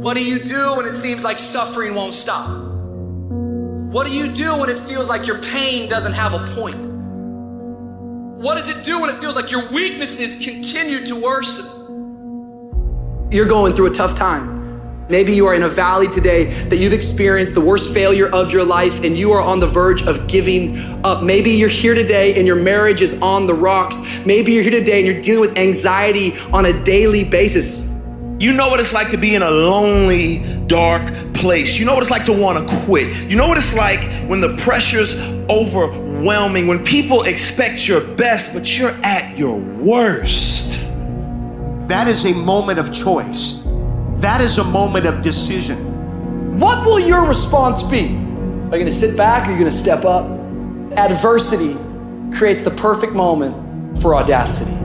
What do you do when it seems like suffering won't stop? What do you do when it feels like your pain doesn't have a point? What does it do when it feels like your weaknesses continue to worsen? You're going through a tough time. Maybe you are in a valley today that you've experienced the worst failure of your life and you are on the verge of giving up. Maybe you're here today and your marriage is on the rocks. Maybe you're here today and you're dealing with anxiety on a daily basis. You know what it's like to be in a lonely, dark place. You know what it's like to want to quit. You know what it's like when the pressure's overwhelming, when people expect your best, but you're at your worst. That is a moment of choice. That is a moment of decision. What will your response be? Are you going to sit back or are you going to step up? Adversity creates the perfect moment for audacity.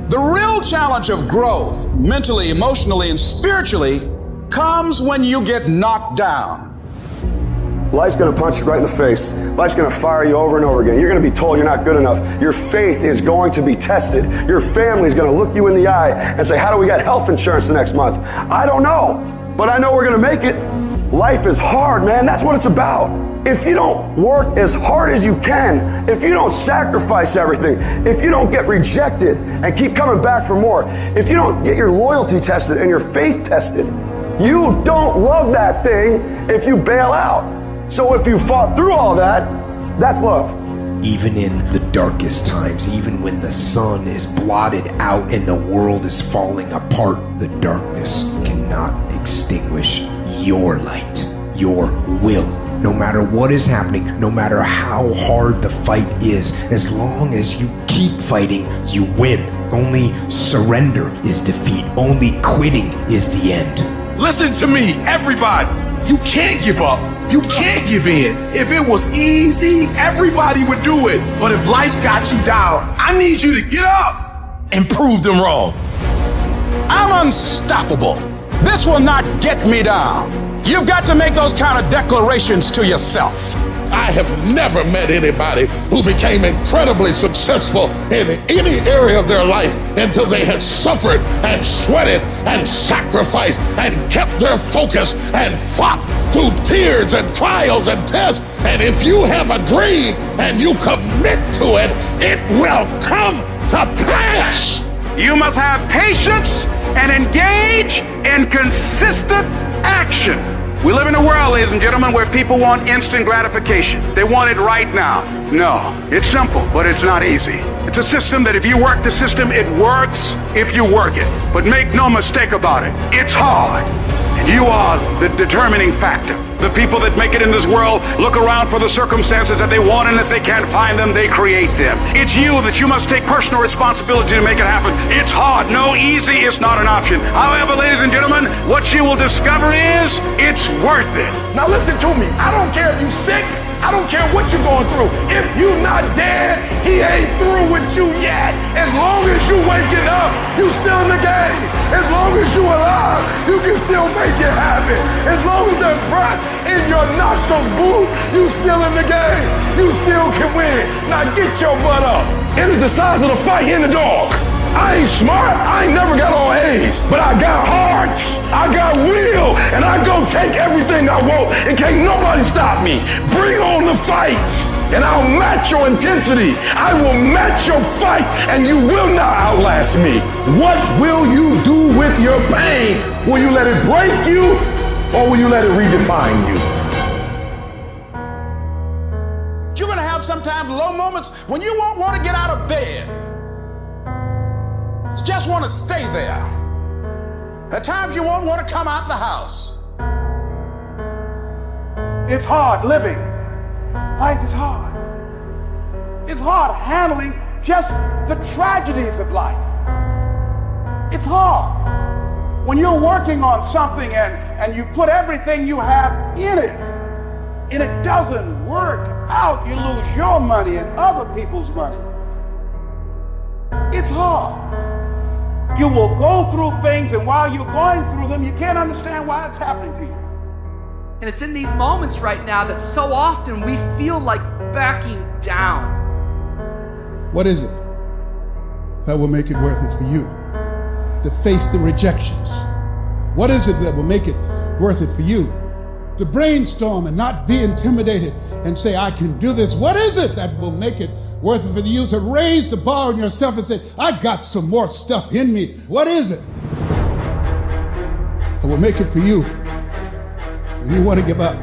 The real challenge of growth, mentally, emotionally, and spiritually, comes when you get knocked down. Life's gonna punch you right in the face. Life's gonna fire you over and over again. You're gonna be told you're not good enough. Your faith is going to be tested. Your family's gonna look you in the eye and say, how do we get health insurance the next month? I don't know, but I know we're gonna make it. Life is hard, man. That's what it's about. If you don't work as hard as you can, if you don't sacrifice everything, if you don't get rejected and keep coming back for more, if you don't get your loyalty tested and your faith tested, you don't love that thing if you bail out. So if you fought through all that, that's love. Even in the darkest times, even when the sun is blotted out and the world is falling apart, the darkness cannot extinguish your light, your will. No matter what is happening, no matter how hard the fight is, as long as you keep fighting, you win. Only surrender is defeat. Only quitting is the end. Listen to me, everybody. You can't give up. You can't give in. If it was easy, everybody would do it. But if life's got you down, I need you to get up and prove them wrong. I'm unstoppable. This will not get me down. You've got to make those kind of declarations to yourself. I have never met anybody who became incredibly successful in any area of their life until they had suffered and sweated and sacrificed and kept their focus and fought through tears and trials and tests. And if you have a dream and you commit to it, it will come to pass. You must have patience and engage in consistent action. We live in a world, ladies and gentlemen, where people want instant gratification. They want it right now. No, it's simple, but it's not easy. It's a system that if you work the system, it works if you work it. But make no mistake about it, it's hard. And you are the determining factor. The people that make it in this world look around for the circumstances that they want, and if they can't find them, they create them. It's you that you must take personal responsibility to make it happen. It's hard. No, easy is not an option. However, ladies and gentlemen, what you will discover is it's worth it. Now listen to me. I don't care if you're sick. I don't care what you're going through. If you're not dead, he ain't through with you yet. As long as you waking up, you still in the game. As long as you alive, you can still make it happen. As long as that breath in your nostrils boot, you still in the game. You still can win. Now get your butt up. It is the size of the fight in the dog. I ain't smart, I ain't never got on A's, but I got heart, I got will, and I go take everything I want, and can't nobody stop me. Bring on the fight, and I'll match your intensity. I will match your fight, and you will not outlast me. What will you do with your pain? Will you let it break you, or will you let it redefine you? You're going to have sometimes low moments when you won't want to get out of bed. You just want to stay there. At times you won't want to come out the house. It's hard living. Life is hard. It's hard handling just the tragedies of life. It's hard when you're working on something and you put everything you have in it, and it doesn't work out. You lose your money and other people's money. It's hard. You will go through things, and while you're going through them, you can't understand why it's happening to you. And it's in these moments right now that so often we feel like backing down. What is it that will make it worth it for you to face the rejections, What is it that will make it worth it for you? To brainstorm and not be intimidated and say, I can do this. What is it that will make it worth it for you to raise the bar on yourself and say, I got some more stuff in me? What is it that will make it for you when you want to give up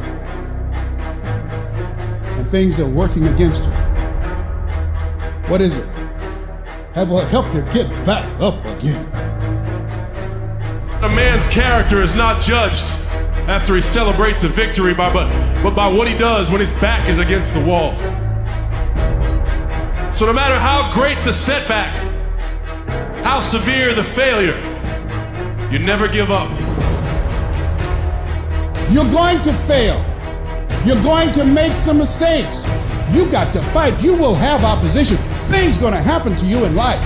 and things are working against you? What is it that will help you get back up again? A man's character is not judged after he celebrates a victory, but by what he does when his back is against the wall. So no matter how great the setback, how severe the failure, you never give up. You're going to fail. You're going to make some mistakes. You got to fight. You will have opposition. Things going to happen to you in life.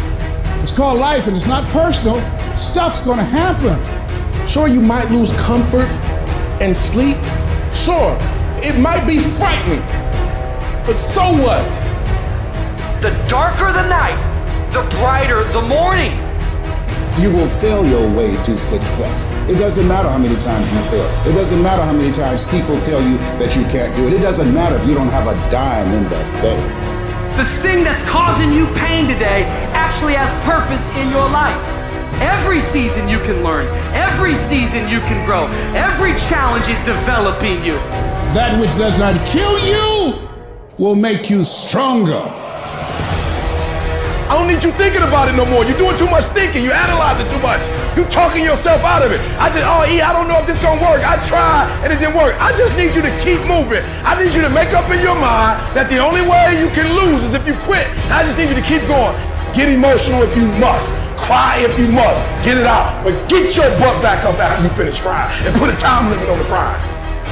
It's called life and it's not personal. Stuff's going to happen. Sure, you might lose comfort and sleep. Sure, it might be frightening, but so what? The darker the night, the brighter the morning. You will fail your way to success. It doesn't matter how many times you fail. It doesn't matter how many times people tell you that you can't do it. It doesn't matter if you don't have a dime in the bank. The thing that's causing you pain today actually has purpose in your life. Every season you can learn. Every season you can grow. Every challenge is developing you. That which does not kill you will make you stronger. I don't need you thinking about it no more. You're doing too much thinking. You're analyzing too much. You're talking yourself out of it. I don't know if this is gonna work. I tried and it didn't work. I just need you to keep moving. I need you to make up in your mind that the only way you can lose is if you quit. I just need you to keep going. Get emotional if you must. Cry if you must. Get it out. But get your butt back up after you finish crying and put a time limit on the crying.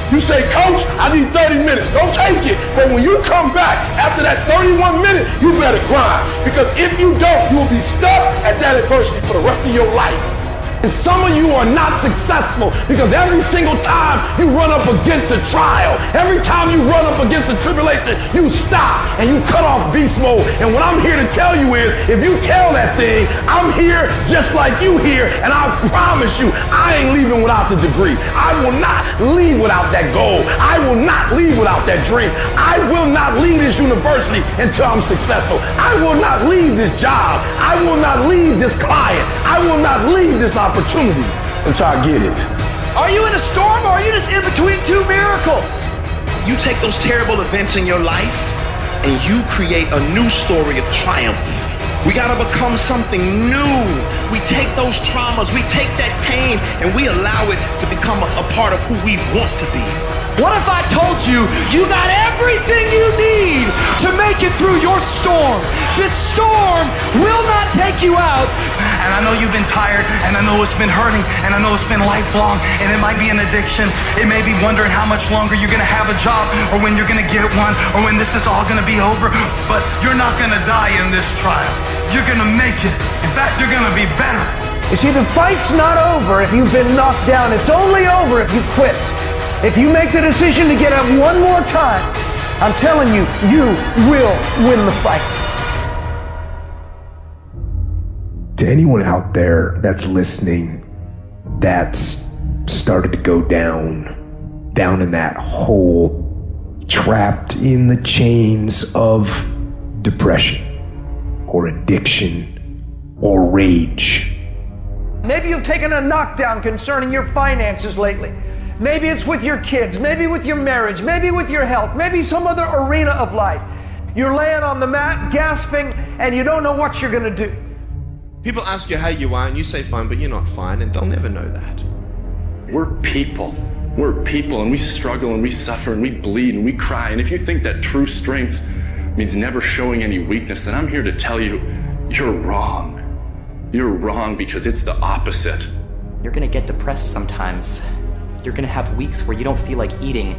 You say, Coach, I need 30 minutes. Don't take it. But when you come back after that 31 minutes, you better grind. Because if you don't, you will be stuck at that adversity for the rest of your life. And some of you are not successful because every single time you run up against a trial, every time you run up against a tribulation, you stop and you cut off beast mode. And what I'm here to tell you is, if you tell that thing, I'm here just like you here, and I promise you, I ain't leaving without the degree. I will not leave without that goal. I will not leave without that dream. I will not leave this university until I'm successful. I will not leave this job. I will not leave this client. I will not leave this opportunity until I get it. Are you in a storm or are you just in between two miracles? You take those terrible events in your life and you create a new story of triumph. We gotta become something new. We take those traumas, we take that pain, and we allow it to become a part of who we want to be. What if I told you you got everything you need to make it through your storm? This storm will not take you out. And I know you've been tired, and I know it's been hurting, and I know it's been lifelong, and it might be an addiction. It may be wondering how much longer you're gonna have a job, or when you're gonna get one, or when this is all gonna be over. But you're not gonna die in this trial. You're gonna make it. In fact, you're gonna be better. You see, the fight's not over if you've been knocked down. It's only over if you quit. If you make the decision to get up one more time, I'm telling you, you will win the fight. To anyone out there that's listening, that's started to go down in that hole, trapped in the chains of depression or addiction or rage. Maybe you've taken a knockdown concerning your finances lately. Maybe it's with your kids, maybe with your marriage, maybe with your health, maybe some other arena of life. You're laying on the mat, gasping, and you don't know what you're gonna do. People ask you how you are, and you say fine, but you're not fine, and they'll never know that. We're people, and we struggle, and we suffer, and we bleed, and we cry. And if you think that true strength means never showing any weakness, then I'm here to tell you, you're wrong. You're wrong, because it's the opposite. You're gonna get depressed sometimes. You're gonna have weeks where you don't feel like eating,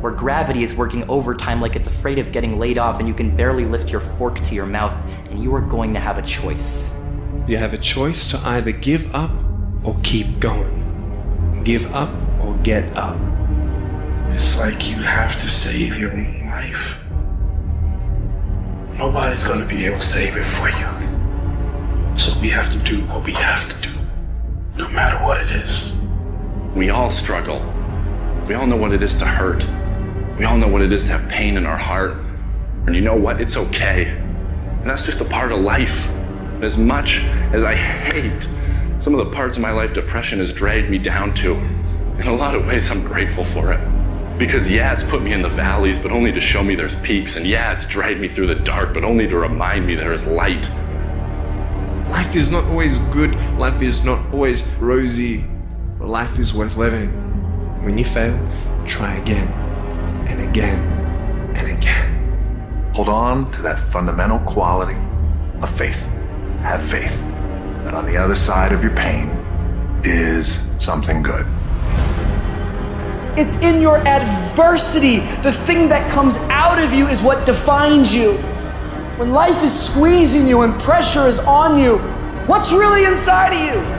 where gravity is working overtime like it's afraid of getting laid off and you can barely lift your fork to your mouth, and you are going to have a choice. You have a choice to either give up or keep going. Give up or get up. It's like you have to save your own life. Nobody's gonna be able to save it for you. So we have to do what we have to do, no matter what it is. We all struggle. We all know what it is to hurt. We all know what it is to have pain in our heart. And you know what? It's okay. And that's just a part of life. As much as I hate some of the parts of my life depression has dragged me down to, in a lot of ways, I'm grateful for it. Because yeah, it's put me in the valleys, but only to show me there's peaks. And yeah, it's dragged me through the dark, but only to remind me there is light. Life is not always good. Life is not always rosy. But life is worth living. When you fail, try again and again and again. Hold on to that fundamental quality of faith. Have faith that on the other side of your pain is something good. It's in your adversity. The thing that comes out of you is what defines you. When life is squeezing you and pressure is on you, what's really inside of you?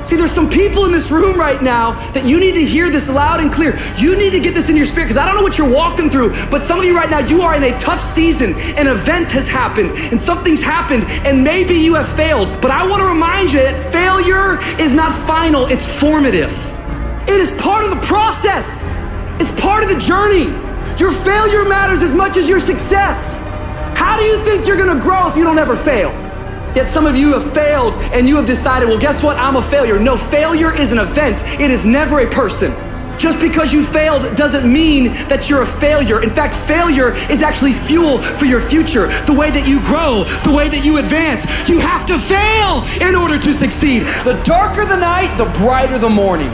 See, there's some people in this room right now that you need to hear this loud and clear. You need to get this in your spirit, because I don't know what you're walking through, but some of you right now, you are in a tough season. An event has happened and something's happened, and maybe you have failed. But I want to remind you that failure is not final, it's formative. It is part of the process. It's part of the journey. Your failure matters as much as your success. How do you think you're gonna grow if you don't ever fail? Yet some of you have failed and you have decided, well, guess what? I'm a failure. No, failure is an event. It is never a person. Just because you failed doesn't mean that you're a failure. In fact, failure is actually fuel for your future. The way that you grow, the way that you advance. You have to fail in order to succeed. The darker the night, the brighter the morning.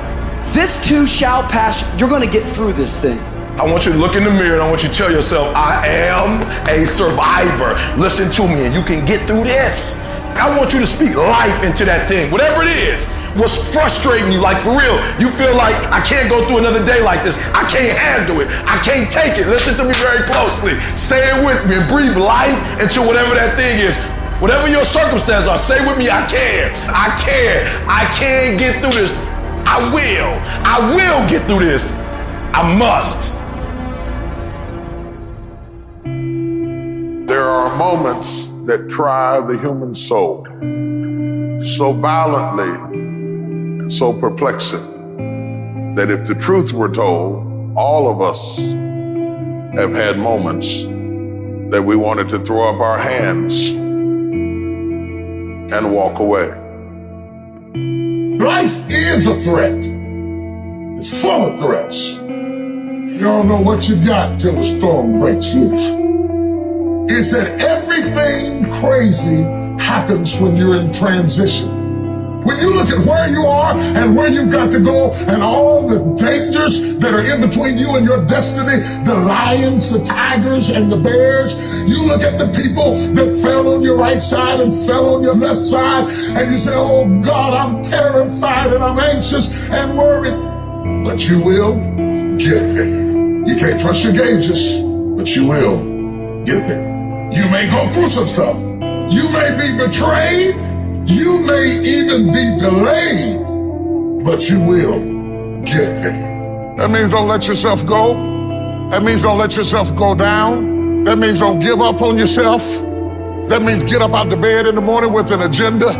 This too shall pass. You're gonna get through this thing. I want you to look in the mirror and I want you to tell yourself, I am a survivor. Listen to me and you can get through this. I want you to speak life into that thing, whatever it is. What's frustrating you, like for real, you feel like I can't go through another day like this. I can't handle it. I can't take it. Listen to me very closely. Say it with me and breathe life into whatever that thing is. Whatever your circumstances are, say with me, I can. I can. I can get through this. I will get through this. I must. There are moments that try the human soul so violently and so perplexing that if the truth were told, all of us have had moments that we wanted to throw up our hands and walk away. Life is a threat. It's full of threats. You don't know what you got till the storm breaks loose. It's that everything crazy happens when you're in transition. When you look at where you are and where you've got to go and all the dangers that are in between you and your destiny, the lions, the tigers, and the bears, you look at the people that fell on your right side and fell on your left side, and you say, oh God, I'm terrified and I'm anxious and worried. But you will get there. You can't trust your gauges, but you will get there. You may go through some stuff. You may be betrayed. You may even be delayed, but you will get there. That means don't let yourself go. That means don't let yourself go down. That means don't give up on yourself. That means get up out the bed in the morning with an agenda.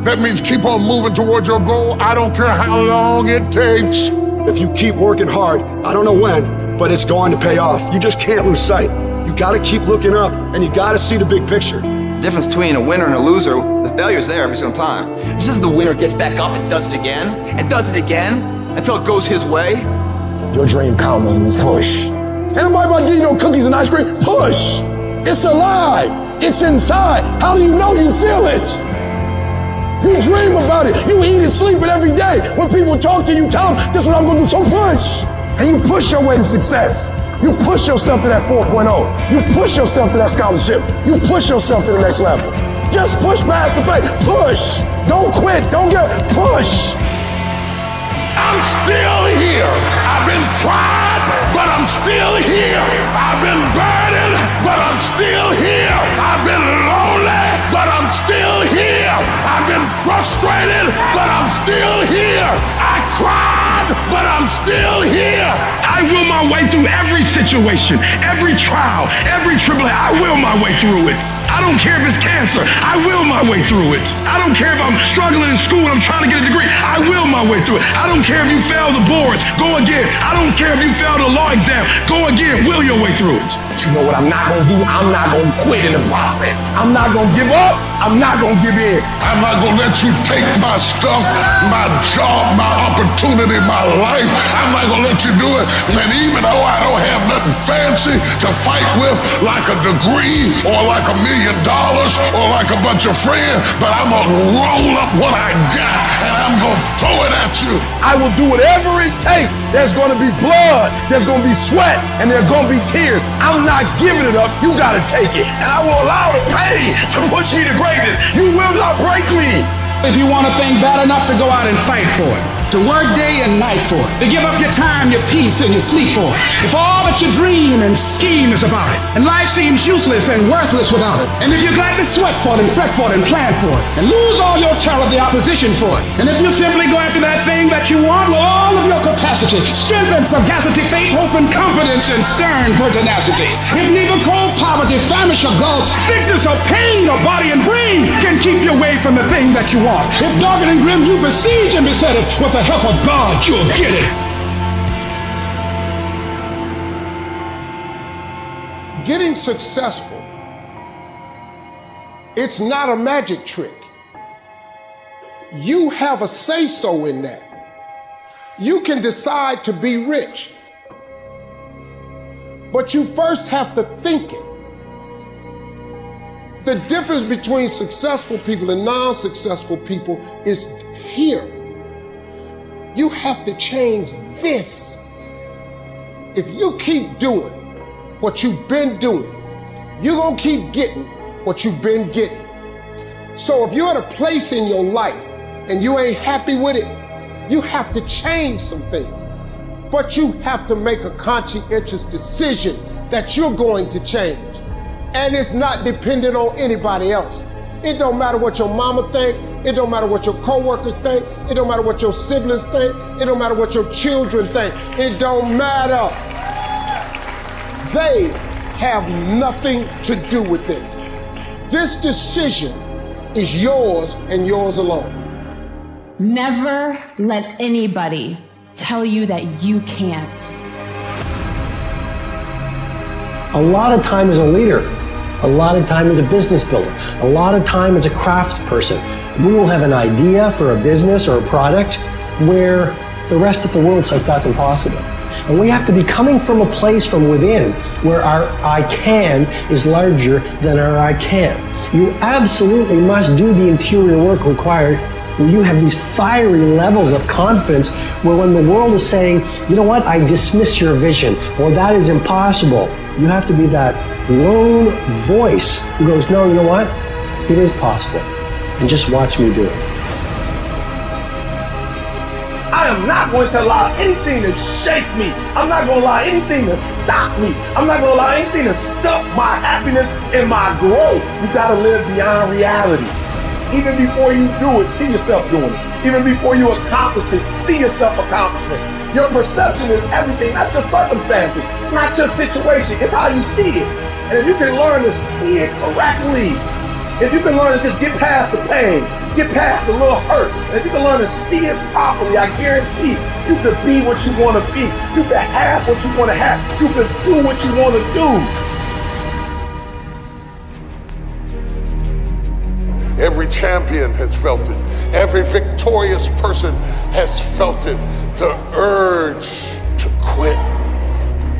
That means keep on moving toward your goal. I don't care how long it takes. If you keep working hard, I don't know when, but it's going to pay off. You just can't lose sight. You gotta keep looking up and you gotta see the big picture. The difference between a winner and a loser, the failure's there every single time. It's just the winner gets back up and does it again, and does it again, until it goes his way. Your dream come when you push. Anybody about to give you no cookies and ice cream? Push. It's alive. It's inside. How do you know you feel it? You dream about it. You eat and sleep it every day. When people talk to you, tell them, this is what I'm gonna do, so push. And you push your way to success. You push yourself to that 4.0. You push yourself to that scholarship. You push yourself to the next level. Just push past the pain. Push. Don't quit. Don't get push. I'm still here. I've been tried, but I'm still here. I've been burdened, but I'm still here. I've been lonely, but I'm still here. I've been frustrated, but I'm still here. I cried, but I'm still here. I I will my way through every situation, every trial, every tribulation. I will my way through it. I don't care if it's cancer. I will my way through it. I don't care if I'm struggling in school and I'm trying to get a degree. I will my way through it. I don't care if you fail the boards. Go again. I don't care if you fail the law exam. Go again. Will your way through it. But you know what I'm not going to do? I'm not going to quit in the process. I'm not going to give up. I'm not going to give in. I'm not going to let you take my stuff, my job, my opportunity, my life. I'm not going to let you do it. And even though I don't have nothing fancy to fight with, like a degree or like $1 million or like a bunch of friends, but I'm going to roll up what I got and I'm going to throw it at you. I will do whatever it takes. There's going to be blood. There's going to be sweat. And there's going to be tears. I'm not giving it up. You got to take it. And I will allow the pain to push me to greatness. You will not break me. If you want a thing bad enough to go out and fight for it, to work day and night for it, to give up your time, your peace, and your sleep for it, if all that you dream and scheme is about it, and life seems useless and worthless without it, and if you gladly sweat for it and fret for it and plan for it, and lose all your terror of the opposition for it, and if you simply go after that thing that you want with all of your capacity, strength and sagacity, faith, hope and confidence, and stern pertinacity, if neither cold poverty, famish or gulf, sickness or pain or body and brain can keep you away from the thing that you want, if dark and grim you besiege and beset it with the help of God, you'll get it. Getting successful, it's not a magic trick. You have a say-so in that. You can decide to be rich, but you first have to think it. The difference between successful people and non-successful people is here. You have to change this. If you keep doing what you've been doing, you're gonna keep getting what you've been getting. So if you're at a place in your life and you ain't happy with it, you have to change some things. But you have to make a conscientious decision that you're going to change. And it's not dependent on anybody else. It don't matter what your mama think. It don't matter what your coworkers think. It don't matter what your siblings think. It don't matter what your children think. It don't matter. They have nothing to do with it. This decision is yours and yours alone. Never let anybody tell you that you can't. A lot of time as a leader, a lot of time as a business builder, a lot of time as a craftsperson, we will have an idea for a business or a product where the rest of the world says that's impossible. And we have to be coming from a place from within where our I can is larger than our I can. You absolutely must do the interior work required where you have these fiery levels of confidence where when the world is saying, you know what, I dismiss your vision, or that is impossible, you have to be that lone voice who goes, no, you know what, it is possible, and just watch me do it. I am not going to allow anything to shake me. I'm not going to allow anything to stop me. I'm not going to allow anything to stop my happiness and my growth. You got to live beyond reality. Even before you do it, see yourself doing it. Even before you accomplish it, see yourself accomplishing it. Your perception is everything, not your circumstances, not your situation. It's how you see it. And if you can learn to see it correctly, if you can learn to just get past the pain, get past the little hurt, and if you can learn to see it properly, I guarantee you can be what you want to be. You can have what you want to have. You can do what you want to do. Every champion has felt it. Every victorious person has felt it. The urge to quit.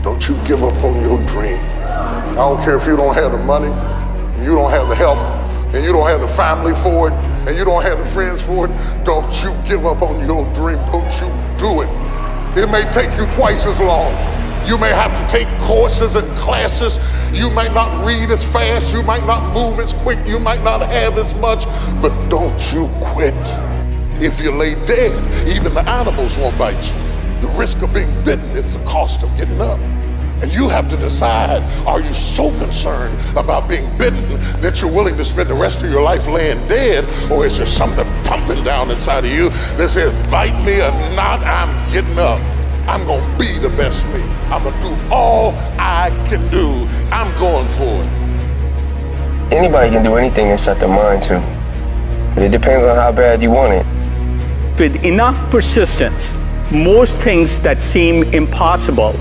Don't you give up on your dream. I don't care if you don't have the money, and you don't have the help, and you don't have the family for it, and you don't have the friends for it. Don't you give up on your dream. Don't you do it. It may take you twice as long. You may have to take courses and classes. You might not read as fast. You might not move as quick. You might not have as much, but don't you quit. If you lay dead, even the animals won't bite you. The risk of being bitten is the cost of getting up. And you have to decide, are you so concerned about being bitten that you're willing to spend the rest of your life laying dead? Or is there something pumping down inside of you that says, bite me or not, I'm getting up. I'm going to be the best me. I'm going to do all I can do. I'm going for it. Anybody can do anything they set their mind to. But it depends on how bad you want it. With enough persistence, most things that seem impossible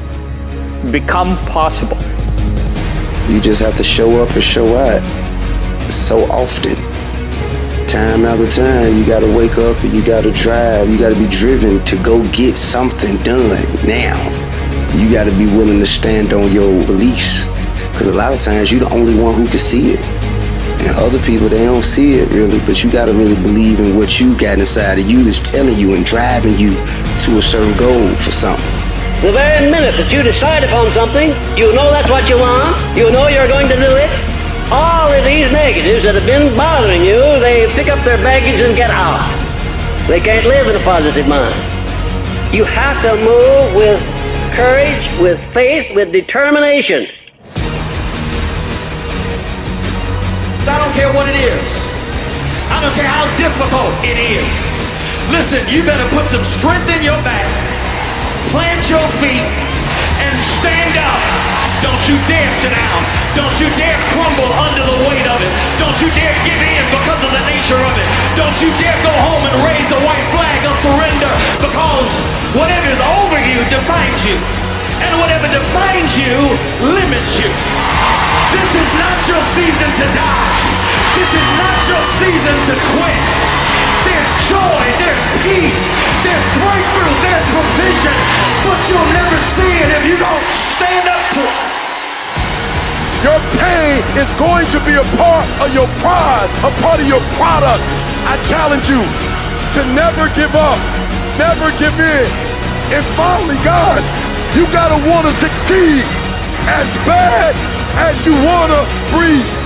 become possible. You just have to show up and show out so often. Time after time, you gotta wake up and you gotta drive. You gotta be driven to go get something done now. You gotta be willing to stand on your beliefs. Because a lot of times you're the only one who can see it. And other people, they don't see it really, but you gotta really believe in what you got inside of you that's telling you and driving you to a certain goal for something. The very minute that you decide upon something, you know that's what you want, you know you're going to do it. All of these negatives that have been bothering you, they pick up their baggage and get out. They can't live in a positive mind. You have to move with courage, with faith, with determination. I don't care what it is. I don't care how difficult it is. Listen, you better put some strength in your back, plant your feet, and stand up. Don't you dare sit down. Don't you dare crumble under the weight of it. Don't you dare give in because of the nature of it. Don't you dare go home and raise the white flag of surrender, because whatever is over you defines you. And whatever defines you limits you. This is not your season to die. This is not your season to quit. There's joy, there's peace, there's breakthrough, there's provision, but you'll never see it if you don't stand up to it. Your pain is going to be a part of your prize, a part of your product. I challenge you to never give up, never give in. And finally, guys, you gotta wanna succeed as bad as you wanna breathe.